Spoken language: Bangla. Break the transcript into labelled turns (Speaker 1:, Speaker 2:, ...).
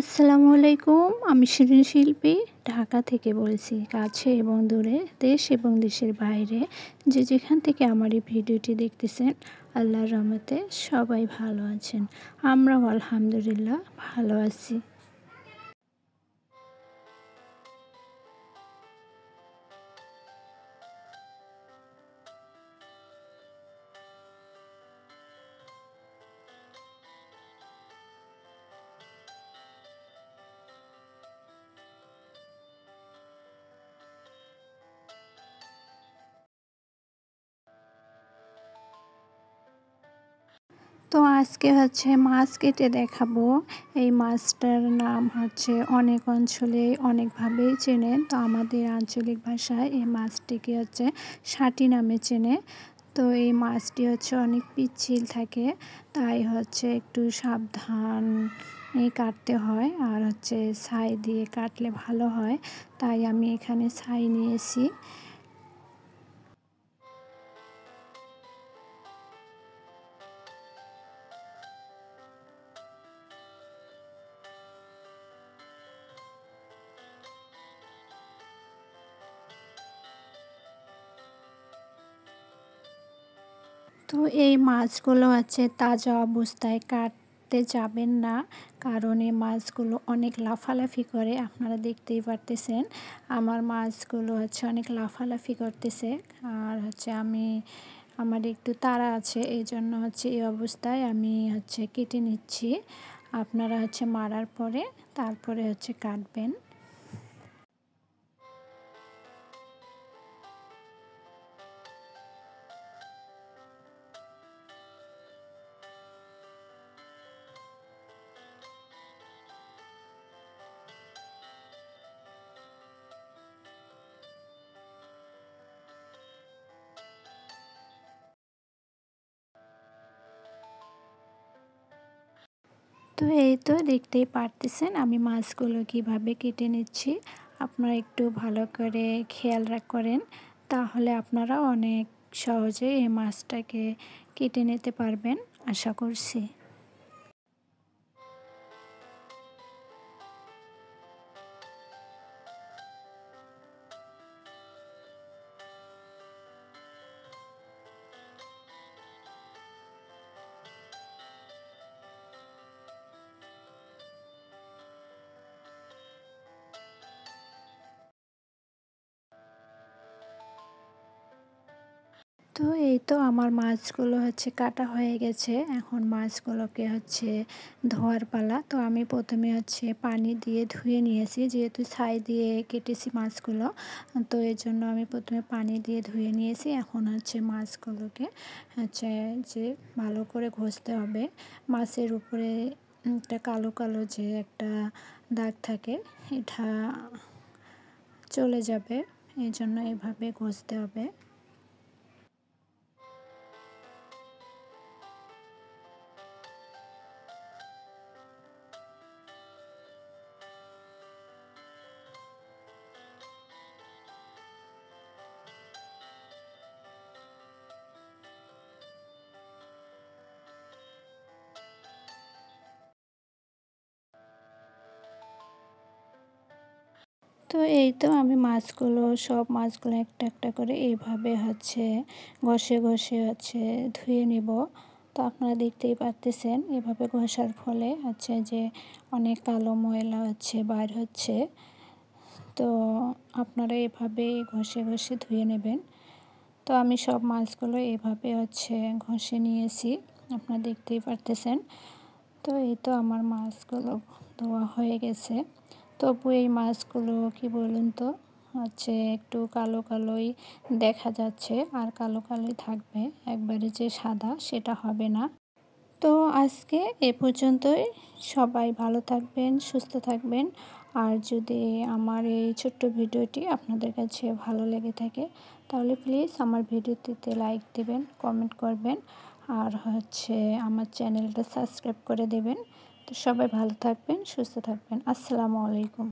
Speaker 1: আসসালামু আলাইকুম। আমি শিরিন শিল্পী ঢাকা থেকে বলছি। কাছে এবং দূরে, দেশ এবং দেশের বাইরে যে যেখান থেকে আমার এই ভিডিওটি দেখতেছেন, আল্লাহর রহমতে সবাই ভালো আছেন। আমরাও আলহামদুলিল্লাহ ভালো আছি। তো আজকে মাছ কেটে দেখাবো। এই মাছটার নাম অনেক অঞ্চলে অনেকভাবেই চেনেন। তো আমাদের আঞ্চলিক ভাষায় এই মাছটিকে শাটি নামে চেনে। তো এই মাছটি অনেক পিচ্ছিল থাকে, তাই একটু সাবধানে কাটতে হয়। আর ছাই দিয়ে কাটলে ভালো হয়, তাই আমি এখানে ছাই নিয়েছি। তো এই মাছগুলো তাজা অবস্থায় কাটতে যাবেন না, কারণ এই মাছগুলো অনেক লাফালাফি করে। আপনারা দেখতেই পারতেছেন আমার মাছগুলো অনেক লাফালাফি করতেছে। আর আমার একটু তাড়া আছে, এই জন্য এই অবস্থায় আমি কেটে নিচ্ছি। আপনারা মারার পরে তারপরে কাটবেন। তো এই তো দেখতেই পারতেছেন আমি মাছগুলো কিভাবে কেটে নিচ্ছি। আপনারা একটু ভালো করে খেয়াল করেন, তাহলে আপনারা অনেক সহজে এই মাছটাকে কেটে নিতে পারবেন আশা করছি। তো এই তো আমার মাছগুলো কাটা হয়ে গেছে। এখন মাছগুলোকে ধোয়ার পালা। তো আমি প্রথমে পানি দিয়ে ধুয়ে নিয়েছি, যেহেতু ছাই দিয়ে কেটেছি মাছগুলো। তো এই জন্য আমি প্রথমে পানি দিয়ে ধুয়ে নিয়েছি। এখন মাছগুলোকে যে ভালো করে ঘষতে হবে। মাছের উপরে একটা কালো কালো যে একটা দাগ থাকে, এটা চলে যাবে। এই জন্য এভাবে ঘষতে হবে। তো এই তো আমি সব মাছগুলো একটা একটা করে এইভাবে ঘষে ঘষে ধুয়ে নিব। তো আপনারা দেখতেই পারতেছেন এভাবে ঘষার ফলে যে অনেক কালো ময়লা বাইর হচ্ছে। তো আপনারা এভাবে ঘষে ঘষে ধুয়ে নেবেন। তো আমি সব মাছগুলো এভাবে ঘষে নিয়েছি, আপনারা দেখতেই পারতেছেন। তো এই তো আমার মাছগুলো ধোয়া হয়ে গেছে। তবু এই মাছগুলো কি বলুন তো একটু কালো কালোই দেখা যাচ্ছে, আর কালো কালোই থাকবে, একবারে যে সাদা সেটা হবে না। তো আজকে এ পর্যন্তই। সবাই ভালো থাকবেন, সুস্থ থাকবেন। আর যদি আমার এই ছোট্ট ভিডিওটি আপনাদের কাছে ভালো লেগে থাকে, তাহলে প্লিজ আমার ভিডিওটিতে লাইক দিবেন, কমেন্ট করবেন, আর আমার চ্যানেলটা সাবস্ক্রাইব করে দেবেন। তো সবাই ভালো থাকবেন, সুস্থ থাকবেন। আসসালামু আলাইকুম।